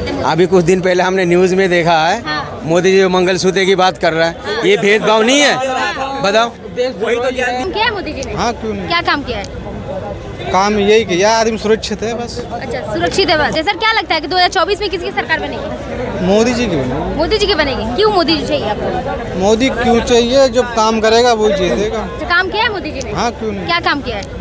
कहते हैं? अभी कुछ दिन पहले हमने न्यूज में देखा है, मोदी जी मंगलसूत्र की बात कर रहा है। ये भेदभाव नहीं है? बताओ। क्या है मोदी जी ने? हाँ, क्यों नहीं? क्या काम किया है? काम यही किया, आदमी सुरक्षित है बस। अच्छा, सुरक्षित है बस। सर, क्या लगता है कि 2024 में किसकी सरकार बनेगी? मोदी जी की बनेगी। मोदी जी की बनेगी। क्यों मोदी जी चाहिए आपको? मोदी क्यों चाहिए? जब काम करेगा वो जीतेगा। अच्छा, काम किया है मोदी जी ने? हाँ, क्यों नहीं? क्या काम किया है?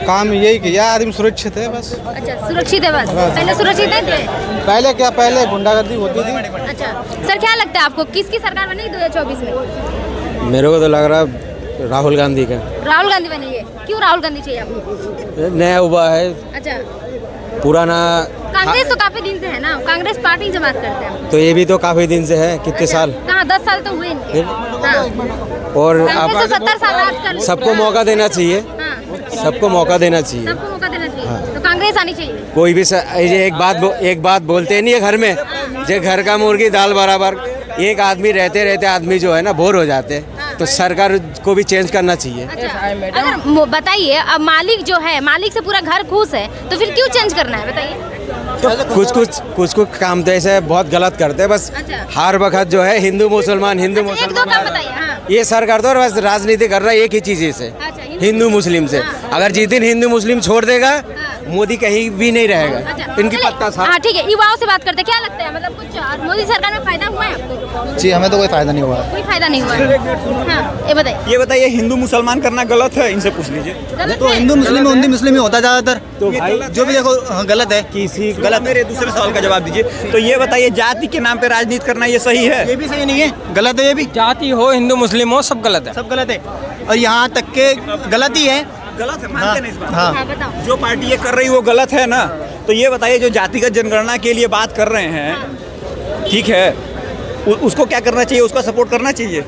काम यही किया, आदमी सुरक्षित है बस। अच्छा, सुरक्षित है बस। पहले सुरक्षित नहीं थे? पहले क्या, पहले गुंडागर्दी होती थी। अच्छा सर, क्या लगता है आपको किसकी सरकार बनेगी 2024 में? मेरे को तो लग रहा है राहुल गांधी का। राहुल गांधी बनेंगे। क्यों राहुल गांधी चाहिए आपको? नया हुआ है, अच्छा, पुराना। कांग्रेस तो काफी दिन से है ना, कांग्रेस पार्टी से बात करते हैं। तो ये भी तो काफी दिन से है। कितने साल? कहाँ, 10 साल तो हुए इनके। हाँ। और कांग्रेस तो 70 साल राज कर। सबको मौका देना चाहिए। हाँ। सबको मौका देना चाहिए। सबको मौका देना चाहिए। तो कांग्रेस आनी चाहिए। कोई भी ये एक बात बोलते नहीं है घर में, जो घर का मुर्गी दाल बराबर। एक आदमी रहते रहते आदमी जो है ना बोर हो जाते हैं, तो सरकार को भी चेंज करना चाहिए। अच्छा, अगर बताइए, अब मालिक जो है, मालिक से पूरा घर खुश है, तो फिर क्यों चेंज करना है बताइए? तो कुछ काम तो ऐसे बहुत गलत करते हैं बस। अच्छा। हर वक्त जो है हिंदू मुसलमान एक दो काम बताइए। हाँ। ये सरकार तो बस राजनीति कर रहा है एक ही चीज से, अच्छा, हिंदू मुस्लिम से। अगर जिस दिन हिंदू मुस्लिम छोड़ देगा, मोदी कहीं भी नहीं रहेगा। अच्छा, इनकी पत्ता साफ। हाँ ठीक है, युवाओं से बात करते हैं। क्या लगता है, मतलब कुछ मोदी सरकार में फायदा हुआ है आपको? जी, हमें तो कोई फायदा नहीं हुआ। कोई फायदा नहीं हुआ है। हाँ, ये बताइए हिंदू मुसलमान करना गलत है, इनसे पूछ लीजिए। गलत तो है? हिंदू मुस्लिम ही होता है ज्यादातर। तो भाई जो भी देखो गलत है। किसी गलत। मेरे दूसरे सवाल का जवाब दीजिए। तो ये बताइए, जाति के नाम पे राजनीति करना ये सही है? ये भी सही नहीं है, गलत है। ये भी जाति हो, हिंदू मुस्लिम हो, सब गलत है। सब गलत है। और यहाँ तक के गलत ही है। गलत है, मानते नहीं इस बात? हाँ। हाँ, बताओ। जो पार्टी ये कर रही वो गलत है ना। तो ये बताइए, जो जातिगत जनगणना के लिए बात कर रहे हैं, ठीक है, उसको क्या करना चाहिए? उसका सपोर्ट करना चाहिए?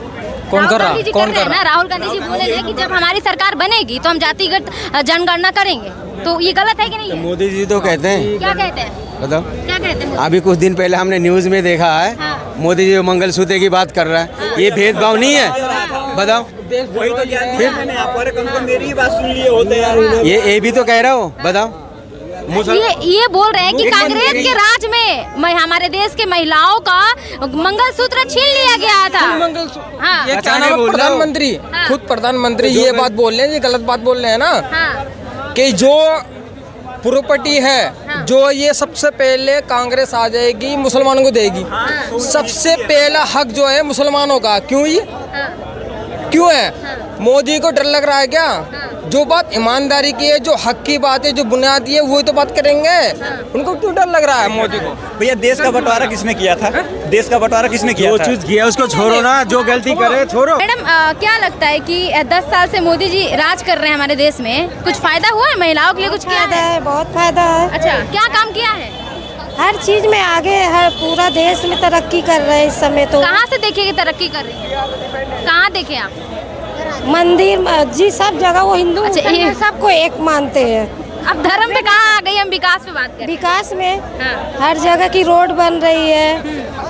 कौन कर रहा? कौन कर रहा है? राहुल गांधी जी बोले हैं कि जब हमारी सरकार बनेगी तो हम जातिगत जनगणना करेंगे। तो ये गलत है कि नहीं है? मोदी जी तो कहते हैं। क्या कहते हैं? बताओ। क्या कहते हैं? अभी कुछ दिन पहले हमने न्यूज में देखा है, मोदी जी मंगलसूत्र की बात कर रहा है। ये भेदभाव नहीं है? बताओ। वही तो ज्ञान दिया मैंने आपको। अरे कम से कम मेरी ही बात सुन लिए होते यार। ये भी तो कह रहा हूँ। बताओ। ये बोल रहे हैं कि कांग्रेस के राज में हमारे देश के महिलाओं का मंगलसूत्र छीन लिया गया था। हाँ। ये क्या नाम है? प्रधानमंत्री, हाँ। खुद प्रधानमंत्री ये बात बोल रहे हैं, ये गलत बात बोल रहे हैं ना। हाँ। कि जो प्रॉपर्टी है, जो ये सबसे पहले कांग्रेस आ जाएगी मुसलमानों को देगी। सबसे पहला हक जो है मुसलमानों का। क्यों ये क्यों है? मोदी को डर लग रहा है क्या? जो बात ईमानदारी की है, जो हक की बात है, जो बुनियादी है, वही तो बात करेंगे। उनको क्यों डर लग रहा है मोदी को? भैया, देश का बंटवारा किसने किया था? देश का बंटवारा किसने किया था? चीज किया उसको छोड़ो ना, जो गलती करे छोड़ो। मैडम, क्या लगता है कि 10 साल से मोदी जी राज कर रहे हैं हमारे देश में, कुछ फायदा हुआ है? महिलाओं के लिए कुछ किया है? बहुत फायदा है। अच्छा, क्या काम किया है? हर चीज में आगे है, पूरा देश में तरक्की कर रहे हैं इस समय। तो कहाँ से देखिए कि तरक्की कर रही है? कहाँ देखे आप? मंदिर, मस्जिद, सब जगह वो हिंदू अच्छा, मुसलमान सबको एक मानते हैं। अब धर्म पे कहाँ आ गई? हम विकास पे बात करें। विकास में हाँ। हर जगह की रोड बन रही है।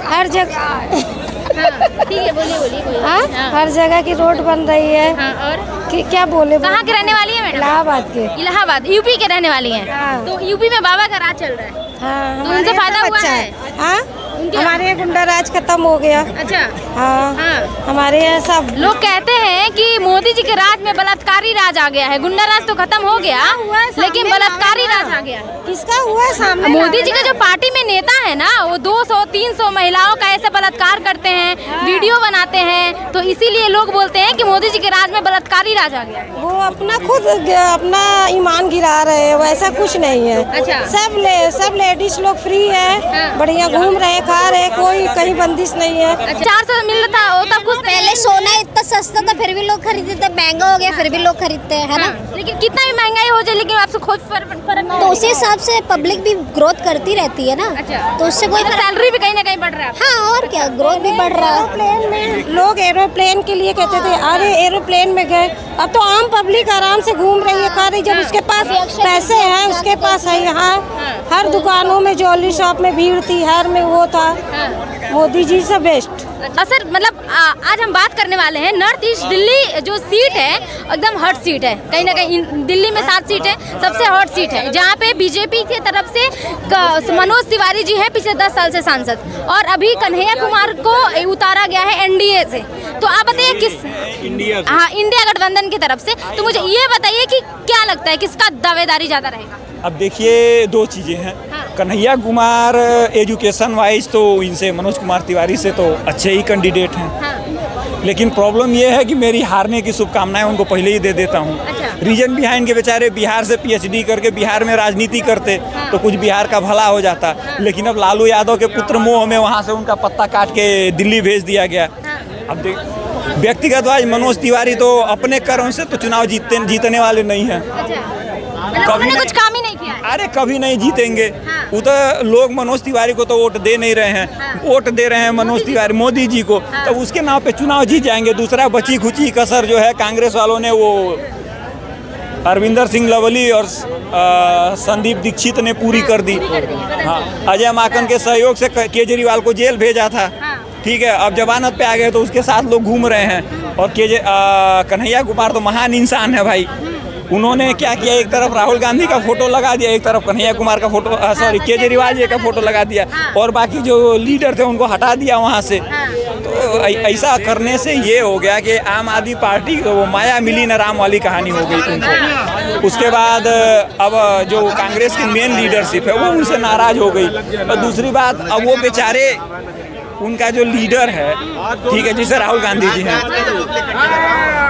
हर जगह हाँ, ठीक है, बोलिए। हाँ, हाँ। हर जगह की रोड बन रही है। हाँ, और क्या बोले? कहाँ के रहने वाली है मैडम? इलाहाबाद के। इलाहाबाद, यूपी के रहने वाली हैं। हाँ। तो यूपी में बाबा का राज चल रहा है। हाँ, तो उनसे फायदा हुआ अच्छा है? हाँ, उनके- हमारे यहाँ गुंडा राज खत्म हो गया। अच्छा। हाँ, हाँ। हमारे यहाँ सब लोग कहते हैं कि मोदी जी के राज में बलात्कारी राज आ गया है। गुंडा राज तो खत्म हो गया, लेकिन बलात्कारी राज आ गया। किसका हुआ है सामने? मोदी जी का जो पार्टी में नेता है ना, वो 200-300 महिलाओं का ऐसे बलात्कार करते हैं, वीडियो बनाते हैं। तो इसीलिए लोग बोलते हैं कि मोदी जी के राज में बलात्कारी राज आ गया। वो अपना खुद अपना ईमान गिरा रहे हैं, वैसा कुछ नहीं है। अच्छा। सब लेडीज लोग फ्री है। हाँ। बढ़िया घूम रहे, खा रहे, कोई कहीं बंदिश नहीं है। 400 मिल रहा था, वो तब कुछ पहले सोना इतना सस्ता था फिर भी लोग खरीदते थे, महंगा हो गया फिर भी लोग खरीदते हैं, है ना। लेकिन कितना भी महंगाई हो जाए, लेकिन आपसे खुद फर्क तो उसी हिसाब से पब्लिक भी ग्रोथ करती रहती है ना। अच्छा। तो उससे कोई सैलरी भी कहीं ना कहीं बढ़ रहा है। हाँ, और क्या, ग्रोथ भी बढ़ रहा है। एरोप्लेन में लोग एरोप्लेन के लिए कहते थे, अरे एरोप्लेन में गए। अब तो आम पब्लिक आराम से घूम रही है, खा रही। जब उसके पास पैसे हैं, उसके पास है। यहाँ हर दुकानों में, ज्वेलरी शॉप में भीड़ थी, हर में वो था। मोदी जी से बेस्ट। सर मतलब आज हम बात करने वाले हैं नॉर्थ ईस्ट दिल्ली जो सीट है एकदम हॉट सीट है, कहीं ना कहीं दिल्ली में 7 सीट है, सबसे हॉट सीट है, जहाँ पे बीजेपी की तरफ से मनोज तिवारी जी हैं पिछले 10 साल से सांसद, और अभी कन्हैया कुमार को उतारा गया है एनडीए से। तो आप बताइए इंडिया गठबंधन की तरफ से, तो मुझे ये बताइए कि क्या लगता है किसका दावेदारी ज्यादा रहेगा? अब देखिए 2 चीज़ें हैं। कन्हैया कुमार एजुकेशन वाइज तो इनसे मनोज कुमार तिवारी से तो अच्छे ही कैंडिडेट हैं, लेकिन प्रॉब्लम ये है कि मेरी हारने की शुभकामनाएं उनको पहले ही दे देता हूँ। रीजन बिहाइंड के बेचारे बिहार से पीएचडी करके बिहार में राजनीति करते तो कुछ बिहार का भला हो जाता, लेकिन अब लालू यादव के पुत्र मोह में वहाँ से उनका पत्ता काट के दिल्ली भेज दिया गया। अब व्यक्तिगत वाइज मनोज तिवारी तो अपने कर्म से तो चुनाव जीतने वाले नहीं हैं। कभी कुछ काम ही नहीं किया है। अरे कभी नहीं जीतेंगे। वो तो लोग मनोज तिवारी को तो वोट दे नहीं रहे हैं, वोट दे रहे हैं मनोज तिवारी मोदी जी को, तो उसके नाम पे चुनाव जीत जाएंगे। दूसरा बची खुची कसर जो है कांग्रेस वालों ने वो अरविंदर सिंह लवली और संदीप दीक्षित ने पूरी कर दी। हाँ, अजय माकन के सहयोग से केजरीवाल को जेल भेजा था, ठीक है, अब जमानत पे आ गए तो उसके साथ लोग घूम रहे हैं। और कन्हैया कुमार तो महान इंसान है भाई। उन्होंने क्या किया, एक तरफ राहुल गांधी का फोटो लगा दिया, एक तरफ कन्हैया कुमार का फोटो केजरीवाल जी का फोटो लगा दिया, और बाकी जो लीडर थे उनको हटा दिया वहाँ से। तो ऐसा करने से ये हो गया कि आम आदमी पार्टी वो माया मिली न राम वाली कहानी हो गई उनको। उसके बाद अब जो कांग्रेस की मेन लीडरशिप है वो उनसे नाराज हो गई। और दूसरी बात, अब वो बेचारे उनका जो लीडर है, ठीक है, जैसे राहुल गांधी जी हैं,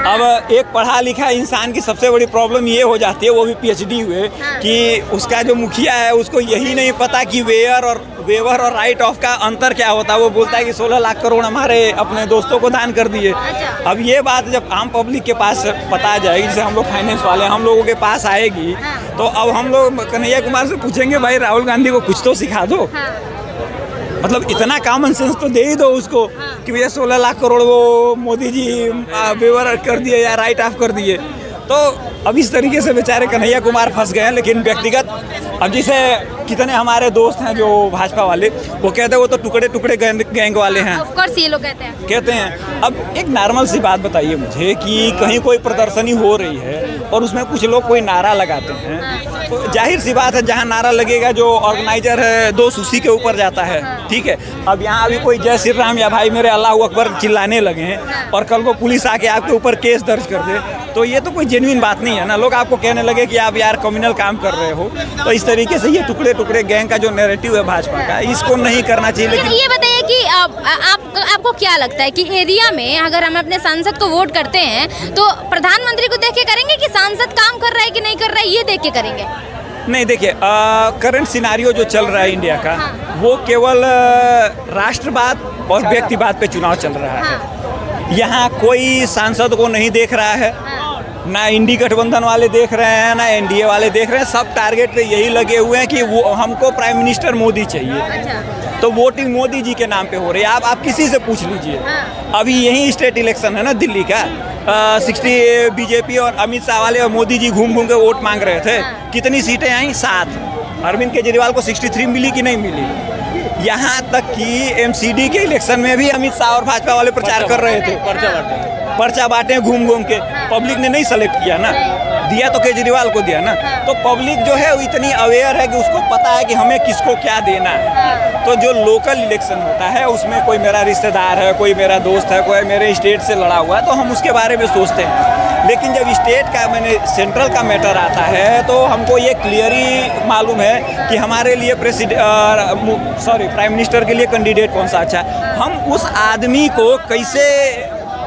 अब एक पढ़ा लिखा इंसान की सबसे बड़ी प्रॉब्लम ये हो जाती है, वो भी पीएचडी हुए, कि उसका जो मुखिया है उसको यही नहीं पता कि वेवर और राइट ऑफ का अंतर क्या होता है। वो बोलता है कि 16 लाख करोड़ हमारे अपने दोस्तों को दान कर दिए। अब ये बात जब आम पब्लिक के पास पता जाएगी, जैसे हम लोग फाइनेंस वाले हम लोगों के पास आएगी, तो अब हम लोग कन्हैया कुमार से पूछेंगे भाई राहुल गांधी को कुछ तो सिखा दो, मतलब इतना कॉमन सेंस तो दे ही दो उसको कि भैया 16 लाख करोड़ वो मोदी जी वेवर कर दिए या राइट ऑफ कर दिए। तो अब इस तरीके से बेचारे कन्हैया कुमार फंस गए हैं। लेकिन व्यक्तिगत अब जैसे कितने हमारे दोस्त हैं जो भाजपा वाले, वो कहते हैं वो तो टुकड़े टुकड़े गैंग वाले हैं। ऑफ कोर्स ये लोग कहते हैं। अब एक नॉर्मल सी बात बताइए मुझे कि कहीं कोई प्रदर्शनी हो रही है और उसमें कुछ लोग कोई नारा लगाते हैं, तो जाहिर सी बात है जहाँ नारा लगेगा जो ऑर्गेनाइजर है दोस्त उसी के ऊपर जाता है, ठीक है। अब यहाँ अभी कोई जय श्री राम या भाई मेरे अल्लाह अकबर चिल्लाने लगे हैं और कल को पुलिस आके आपके ऊपर केस दर्ज कर दे, तो ये तो कोई जेन्युइन बात नहीं है ना। लोग आपको कहने लगे कि आप यार कम्युनल काम कर रहे हो। तो इस तरीके से ये टुकड़े टुकड़े गैंग का जो नैरेटिव है भाजपा का, इसको नहीं करना चाहिए। लेकिन ये बताइए कि आपको क्या लगता है कि एरिया में अगर हम अपने सांसद को वोट करते हैं तो प्रधानमंत्री को देख के करेंगे कि सांसद काम कर रहा है कि नहीं कर रहा है, ये देख के करेंगे? नहीं, देखिए करंट सिनारियो जो चल रहा है इंडिया का, वो केवल राष्ट्रवाद और व्यक्तिवाद पे चुनाव चल रहा है। यहाँ कोई सांसद को नहीं देख रहा है, ना इंडी गठबंधन वाले देख रहे हैं, ना एनडीए वाले देख रहे हैं। सब टारगेट पे यही लगे हुए हैं कि वो हमको प्राइम मिनिस्टर मोदी चाहिए। तो वोटिंग मोदी जी के नाम पे हो रही है। आप किसी से पूछ लीजिए, अभी यही स्टेट इलेक्शन है ना दिल्ली का, 60 बीजेपी और अमित शाह वाले और मोदी जी घूम घूम के वोट मांग रहे थे। कितनी सीटें आई? 7। अरविंद केजरीवाल को 63 मिली कि नहीं मिली? यहाँ तक कि एमसीडी के इलेक्शन में भी अमित शाह और भाजपा वाले प्रचार कर रहे थे, पर्चा बांटे घूम घूम के। पब्लिक ने नहीं सेलेक्ट किया ना, दिया तो केजरीवाल को दिया ना। तो पब्लिक जो है वो इतनी अवेयर है कि उसको पता है कि हमें किसको क्या देना है। तो जो लोकल इलेक्शन होता है उसमें कोई मेरा रिश्तेदार है, कोई मेरा दोस्त है, कोई मेरे स्टेट से लड़ा हुआ है, तो हम उसके बारे में सोचते हैं। लेकिन जब स्टेट का सेंट्रल का मैटर आता है तो हमको ये क्लियरली मालूम है कि हमारे लिए प्राइम मिनिस्टर के लिए कैंडिडेट कौन सा अच्छा है। हम उस आदमी को कैसे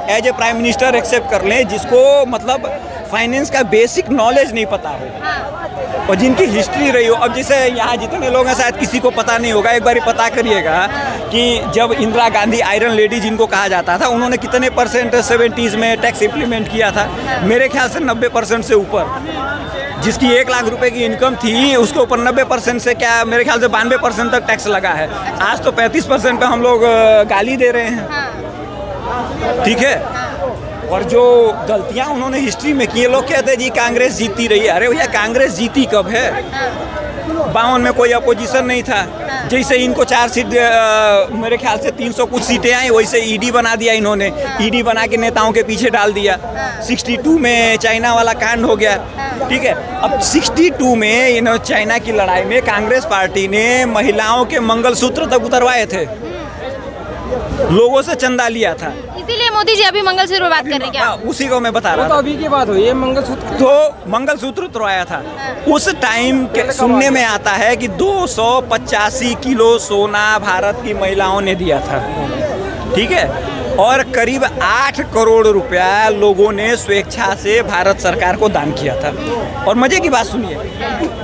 as a prime minister accept कर लें जिसको मतलब फाइनेंस का बेसिक नॉलेज नहीं पता हो और जिनकी हिस्ट्री रही हो। अब जैसे यहाँ जितने लोग हैं शायद किसी को पता नहीं होगा, एक बार पता करिएगा कि जब इंदिरा गांधी आयरन लेडी जिनको कहा जाता था, उन्होंने कितने % 70s में टैक्स इम्प्लीमेंट किया था? मेरे ख्याल से 90% से ऊपर। जिसकी 1 लाख रुपए की इनकम थी उसके ऊपर 90% से क्या मेरे ख्याल से 92% तक टैक्स लगा है। आज तो 35% पे हम लोग गाली दे रहे हैं, ठीक है। और जो गलतियां उन्होंने हिस्ट्री में की, लोग कहते हैं जी कांग्रेस जीतती रही है। अरे भैया कांग्रेस जीती कब है? 52 में कोई अपोजिशन नहीं था। जैसे इनको 4 सीट मेरे ख्याल से 300 कुछ सीटें आई, वैसे ईडी बना दिया इन्होंने। ईडी बना के नेताओं के पीछे डाल दिया। 62 में चाइना वाला कांड हो गया, ठीक है। अब 62 में चाइना की लड़ाई में कांग्रेस पार्टी ने महिलाओं के मंगलसूत्र तक उतरवाए थे, लोगों से चंदा लिया था। इसीलिए मोदी जी अभी मंगलसूत्र पर बात कर रहे हैं क्या? उसी को मैं बता रहा तो था। अभी की बात हुई है मंगलसूत्र। तो मंगलसूत्र उतरवाया था। उस टाइम के सुनने में आता है कि 285 किलो सोना भारत की महिलाओं ने दिया था, ठीक है। और करीब 8 करोड़ रुपया लोगों ने स्वेच्छा से भारत सरकार को दान किया था। और मजे की बात सुनिए,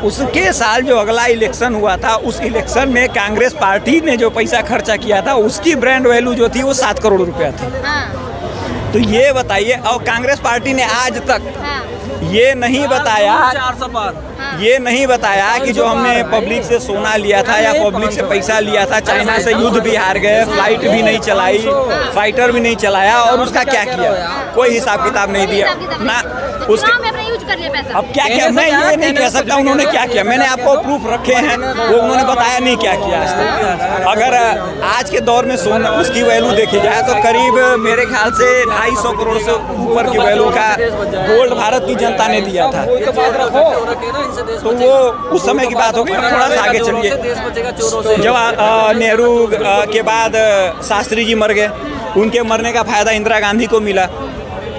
उसके साल जो अगला इलेक्शन हुआ था, उस इलेक्शन में कांग्रेस पार्टी ने जो पैसा खर्चा किया था, उसकी ब्रांड वैल्यू जो थी वो 7 करोड़ रुपया थी। तो ये बताइए, और कांग्रेस पार्टी ने आज तक ये नहीं बताया, ये नहीं बताया कि जो हमने पब्लिक से सोना लिया था या पब्लिक से पैसा लिया था, चाइना से युद्ध भी हार गए, फ्लाइट भी नहीं चलाई, फाइटर भी नहीं चलाया, और उसका क्या किया, कोई हिसाब किताब नहीं दिया ना। उसके यूज कर लिया पैसा। अब क्या किया, मैं ये नहीं कह सकता उन्होंने क्या किया। मैंने आपको प्रूफ रखे हैं, वो उन्होंने बताया नहीं क्या किया। अगर आज के दौर में सोना उसकी वैल्यू देखी जाए तो करीब मेरे ख्याल से 250 करोड़ से ऊपर की वैल्यू का गोल्ड भारत की जनता ने दिया था। तो वो उस समय की बात हो गई। थोड़ा सा आगे चलिए, जब नेहरू के बाद शास्त्री जी मर गए, उनके मरने का फायदा इंदिरा गांधी को मिला।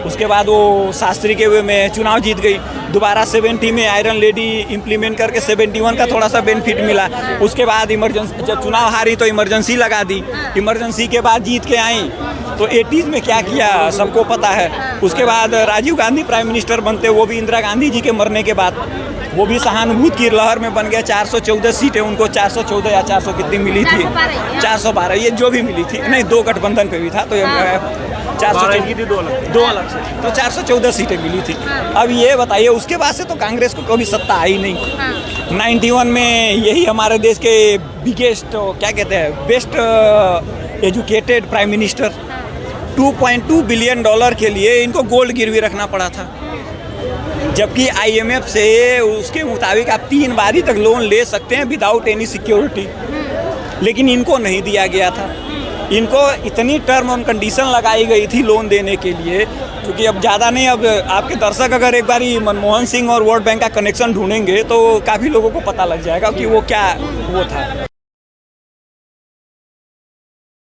उसके बाद वो शास्त्री के वे में चुनाव जीत गई। दोबारा 70 में आयरन लेडी इम्प्लीमेंट करके 71 का थोड़ा सा बेनिफिट मिला। उसके बाद इमरजेंसी, जब चुनाव हारी तो इमरजेंसी लगा दी। इमरजेंसी के बाद जीत के आई तो 80s में क्या किया सबको पता है। उसके बाद राजीव गांधी प्राइम मिनिस्टर बनते, वो भी इंदिरा गांधी जी के मरने के बाद, वो भी सहानुभूति की लहर में बन गया। 414 सीटें उनको, 414 या 400 कितनी मिली थी, 412, ये जो भी मिली थी, नहीं 2 गठबंधन पे भी था, तो 414 की थी, 2 अलग से, तो 414 सीटें मिली थी। अब ये बताइए, उसके बाद से तो कांग्रेस को कभी सत्ता आई नहीं। 91 में यही हमारे देश के बिगेस्ट, क्या कहते हैं, best educated prime minister, $2.2 billion के लिए इनको गोल्ड गिरवी रखना पड़ा था। जबकि IMF से उसके मुताबिक आप 3 बारी तक लोन ले सकते हैं विदाउट एनी सिक्योरिटी, लेकिन इनको नहीं दिया गया था। इनको इतनी टर्म और कंडीशन लगाई गई थी लोन देने के लिए, क्योंकि अब ज़्यादा नहीं, अब आपके दर्शक अगर एक बारी मनमोहन सिंह और वर्ल्ड बैंक का कनेक्शन ढूंढेंगे तो काफ़ी लोगों को पता लग जाएगा कि वो क्या वो था।